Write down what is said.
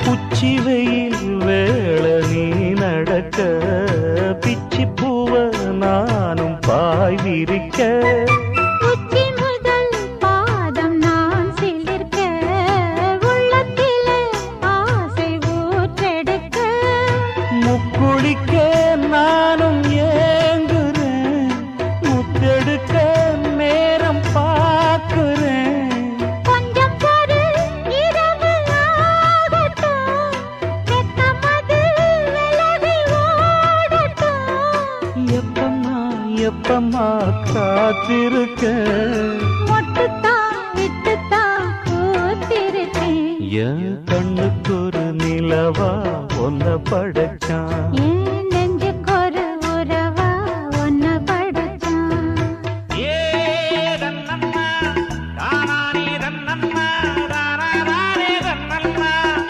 உச்சி வெயில் வேள நீ நடக்க பிச்சி பூவ நானும் பாய் விரிக்க உச்சி முதல் பாதம் நான் சிலிர்க்க உள்ளத்திலே ஆசை ஊற்றெடுக்க முக்குளிக்க நானும் ஏங்குறேன் முத்தெடுக்க நேரம் பார்க்கிறேன் கொஞ்சம் பொறு இரவு ஆகட்டும் வெக்கமது விலகி ஓடட்டும் எப்பம்மா எப்பம்மா காத்திருக்க மொட்டுத்தான் விட்டுத்தான் பூத்திருக்கேன் என் கண்ணுக்கு ஒரு நிலவா ஒன்ன படைச்சான் ஏன்